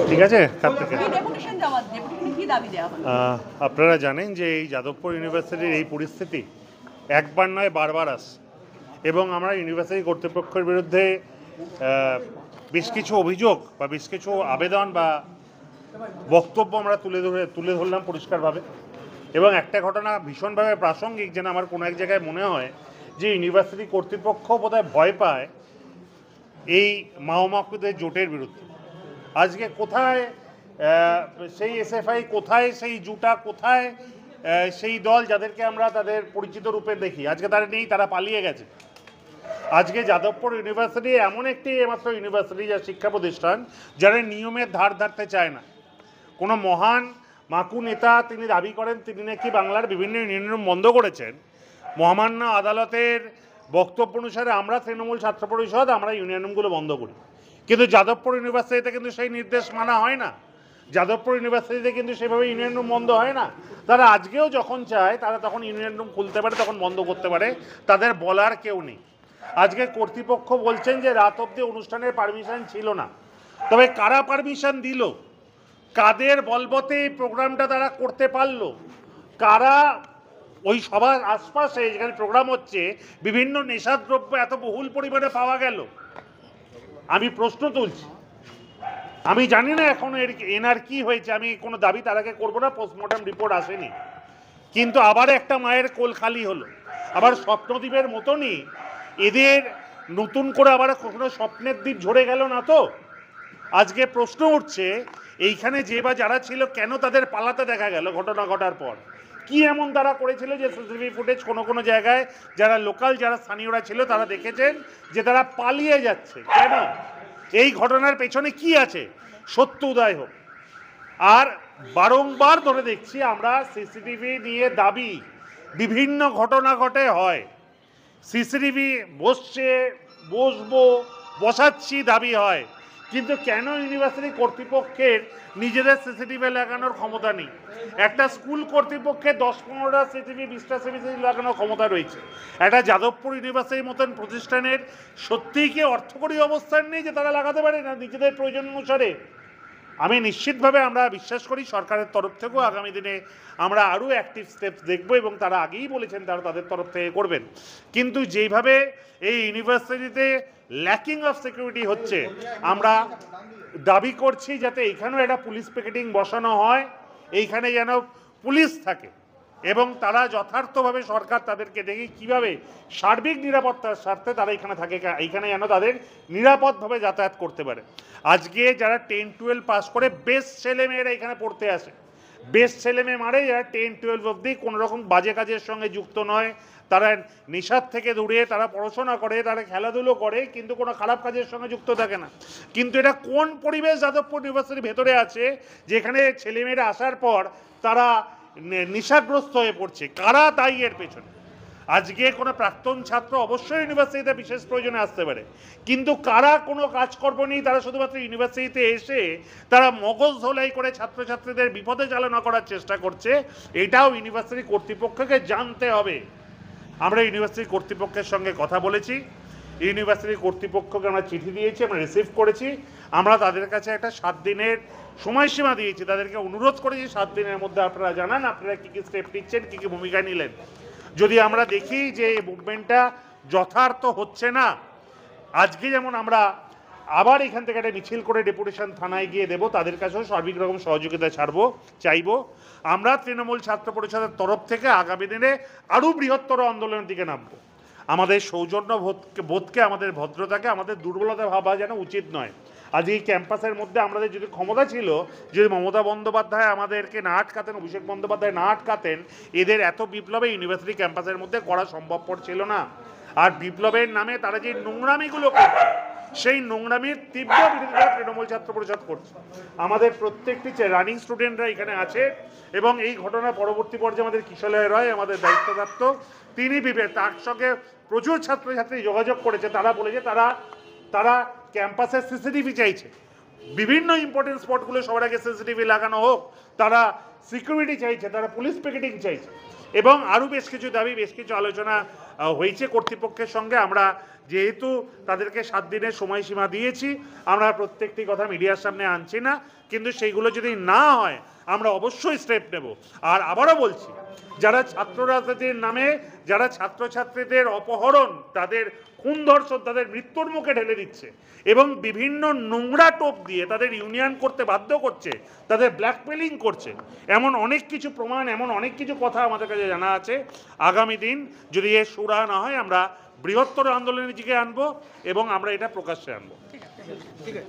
ঠিক আছে। আপনারা জানেন যে এই যাদবপুর ইউনিভার্সিটির এই পরিস্থিতি একবার নয় বারবার আসছে, এবং আমরা ইউনিভার্সিটি কর্তৃপক্ষের বিরুদ্ধে বেশ কিছু অভিযোগ বা বেশ কিছু আবেদন বা বক্তব্য আমরা তুলে ধরলাম পরিষ্কারভাবে। এবং একটা ঘটনা ভীষণভাবে প্রাসঙ্গিক, যেন আমার কোনো এক জায়গায় মনে হয় যে ইউনিভার্সিটি কর্তৃপক্ষ বোধহয় ভয় পায় এই মাওমাকুদের জোটের বিরুদ্ধে। আজকে কোথায় সেই এসএফআই, কোথায় সেই জুটা, কোথায় সেই দল যাদেরকে আমরা তাদের পরিচিত রূপে দেখি? আজকে তারা নেই, তারা পালিয়ে গেছে। আজকে যাদবপুর ইউনিভার্সিটি এমন একটি মাত্র ইউনিভার্সিটি যা শিক্ষা প্রতিষ্ঠান যারা নিয়মের ধার ধারতে চায় না। কোনো মহান মাকু নেতা তিনি দাবি করেন তিনি নাকি বাংলার বিভিন্ন ইউনিয়ন বন্ধ করেছেন। মহামান্য আদালতের বক্তব্য অনুসারে আমরা তৃণমূল ছাত্র পরিষদ আমরা ইউনিয়নগুলো বন্ধ করি, কিন্তু যাদবপুর ইউনিভার্সিটিতে কিন্তু সেই নির্দেশ মানা হয় না। যাদবপুর ইউনিভার্সিটিতে কিন্তু সেভাবে ইউনিয়ন রুম বন্ধ হয় না। তারা আজকেও যখন চায় তারা তখন ইউনিয়ন রুম খুলতে পারে, তখন বন্ধ করতে পারে, তাদের বলার কেউ নেই। আজকে কর্তৃপক্ষ বলছেন যে রাত অবধি অনুষ্ঠানের পারমিশন ছিল না, তবে কারা পারমিশন দিল, কাদের বলবতে এই প্রোগ্রামটা তারা করতে পারলো, কারা ওই সবার আশপাশে যেখানে প্রোগ্রাম হচ্ছে বিভিন্ন নেশাদ্রব্য এত বহুল পরিমাণে পাওয়া গেল? আমি প্রশ্ন তুলছি। আমি জানি না এখন এনার কি হয়েছে, আমি কোনো দাবি তার আগে করবো না, পোস্টমর্টম রিপোর্ট আসেনি, কিন্তু আবার একটা মায়ের কোল খালি হলো। আবার স্বপ্নদ্বীপের মতনই এদের নতুন করে আবার কোনো স্বপ্নের দ্বীপ ঝরে গেল না তো? আজকে প্রশ্ন উঠছে এইখানে যে বা যারা ছিল কেন তাদের পালাতে দেখা গেল ঘটনা ঘটার পর? কি এমন তারা করেছিল যে সিসিটিভি ফুটেজ কোনো কোনো জায়গায় যারা লোকাল যারা স্থানীয়রা ছিল তারা দেখেছেন যে তারা পালিয়ে যাচ্ছে? কেন? এই ঘটনার পেছনে কি আছে? সত্য উদয় হোক। আর বারংবার ধরে দেখছি আমরা সিসিটিভি নিয়ে দাবি বিভিন্ন ঘটনা ঘটে হয়, সিসিটিভি বসাচ্ছি দাবি হয়, কিন্তু কেন ইউনিভার্সিটি কর্তৃপক্ষের নিজেদের সিসিটিভি লাগানোর ক্ষমতা নেই? একটা স্কুল কর্তৃপক্ষের 10-15টা সিসিটিভি 20টা সিসিটিভি লাগানোর ক্ষমতা রয়েছে। একটা যাদবপুর ইউনিভার্সিটির মতন প্রতিষ্ঠানের সত্যিই কি অর্থকরী অবস্থান নেই যে তারা লাগাতে পারে না নিজেদের প্রয়োজন অনুসারে? আমি নিশ্চিতভাবে আমরা বিশ্বাস করি সরকারের তরফ থেকেও আগামী দিনে আমরা আরও অ্যাক্টিভ স্টেপস দেখব, এবং তারা আগেই বলেছেন তারা তাদের তরফ থেকে করবেন। কিন্তু যেইভাবে এই ইউনিভার্সিটিতে ল্যাকিং অফ সিকিউরিটি হচ্ছে, আমরা দাবি করছি যাতে এখানেও একটা পুলিশ পিকেটিং বসানো হয়, এইখানে যেন পুলিশ থাকে এবং তারা যথার্থভাবে সরকার তাদেরকে দেখে কীভাবে সার্বিক নিরাপত্তার স্বার্থে তারা এখানে থাকে, এইখানে যেন তাদের নিরাপদভাবে যাতায়াত করতে পারে। আজকে যারা 10-12 পাস করে বেস্ট ছেলেমেয়েরা এখানে পড়তে আসে, বেস্ট ছেলেমেয়ে মানে যারা 10-12 অবধি কোনো রকম বাজে কাজের সঙ্গে যুক্ত নয়, তারা নেশার থেকে দূরে তারা পড়াশোনা করে, তারা খেলাধুলো করে, কিন্তু কোনো খারাপ কাজের সঙ্গে যুক্ত থাকে না। কিন্তু এটা কোন পরিবেশ যাদবপুর ইউনিভার্সিটির ভেতরে আছে যেখানে ছেলেমেয়েরা আসার পর তারা নেশাগ্রস্ত হয়ে পড়ছে? কারা দায়ী এর পেছনে? আজকে কোনো প্রাক্তন ছাত্র অবশ্যই ইউনিভার্সিটিতে বিশেষ প্রয়োজনে আসতে পারে, কিন্তু কারা কোনো কাজকর্ম নেই, তারা শুধুমাত্র ইউনিভার্সিটিতে এসে তারা মগজ ধোলাই করে ছাত্রছাত্রীদের বিপদে চালনা করার চেষ্টা করছে, এটাও ইউনিভার্সিটি কর্তৃপক্ষকে জানতে হবে। আমরা ইউনিভার্সিটি কর্তৃপক্ষের সঙ্গে কথা বলেছি, ইউনিভার্সিটি কর্তৃপক্ষকে আমরা চিঠি দিয়েছি, আমরা রিসিভ করেছি, আমরা তাদের কাছে একটা 7 দিনের সময়সীমা দিয়েছি, তাদেরকে অনুরোধ করেছি 7 দিনের মধ্যে আপনারা জানান আপনারা কী কী স্টেপ নিচ্ছেন, কী কী ভূমিকা নিলেন। যদি আমরা দেখি যে এই মুভমেন্টটা যথার্থ হচ্ছে না, আজকে যেমন আমরা আবার এখান থেকে একটা মিছিল করে ডেপুটেশন থানায় গিয়ে দেবো, তাদের কাছেও সার্বিক রকম সহযোগিতা চাইব। আমরা তৃণমূল ছাত্র পরিষদের তরফ থেকে আগামী দিনে আরও বৃহত্তর আন্দোলনের দিকে নামব। আমাদের সৌজন্য বোধকে, আমাদের ভদ্রতাকে আমাদের দুর্বলতা ভাবা যেন উচিত নয়। আজ এই ক্যাম্পাসের মধ্যে আমাদের যদি ক্ষমতা ছিল, যদি মমতা বন্দ্যোপাধ্যায় আমাদেরকে না আটকাতেন, অভিষেক বন্দ্যোপাধ্যায় না আটকাতেন, এদের এত বিপ্লবে ইউনিভার্সিটি ক্যাম্পাসের মধ্যে করা সম্ভবপর ছিল না। আর বিপ্লবের নামে তারা যে নোংরামিগুলো করছে, সেই নোংরামির তীব্র বিরোধিতা তৃণমূল ছাত্র পরিষদ করছে। আমাদের প্রত্যেকটি রানিং স্টুডেন্টরা এখানে আছে, এবং এই ঘটনার পরবর্তী পর্যায়ে আমাদের কিশোরয় রায় আমাদের দায়িত্বপ্রাপ্ত, তিনি তার সঙ্গে প্রচুর ছাত্রছাত্রী যোগাযোগ করেছে, তারা বলেছে তারা ক্যাম্পাসের সিসিটিভি চাইছে, বিভিন্ন ইম্পর্টেন্ট স্পটগুলো সবার আগে সিসিটিভি লাগানো হোক, তারা সিকিউরিটি চাইছে, তারা পুলিশ পিকেটিং চাইছে, এবং আরও বেশ কিছু দাবি, বেশ কিছু আলোচনা হয়েছে কর্তৃপক্ষের সঙ্গে। আমরা যেহেতু তাদেরকে 7 দিনের সময়সীমা দিয়েছি, আমরা প্রত্যেকটি কথা মিডিয়ার সামনে আনছি না, কিন্তু সেইগুলো যদি না হয় আমরা অবশ্যই স্টেপ নেব। আর আবারও বলছি, যারা ছাত্র রাজনীতির নামে যারা ছাত্রছাত্রীদের অপহরণ, তাদের খুন ধর্ষণ, তাদের মৃত্যুর মুখে ঢেলে দিচ্ছে এবং বিভিন্ন নোংরা টোপ দিয়ে তাদের ইউনিয়ন করতে বাধ্য করছে, তাদের ব্ল্যাকমেলিং করছে, এমন অনেক কিছু প্রমাণ, এমন অনেক কিছু কথা আমাদের কাছে জানা আছে। আগামী দিন যদি এর সুরা না হয়, আমরা বৃহত্তর আন্দোলনের দিকে আনবো এবং আমরা এটা প্রকাশ্যে আনবো।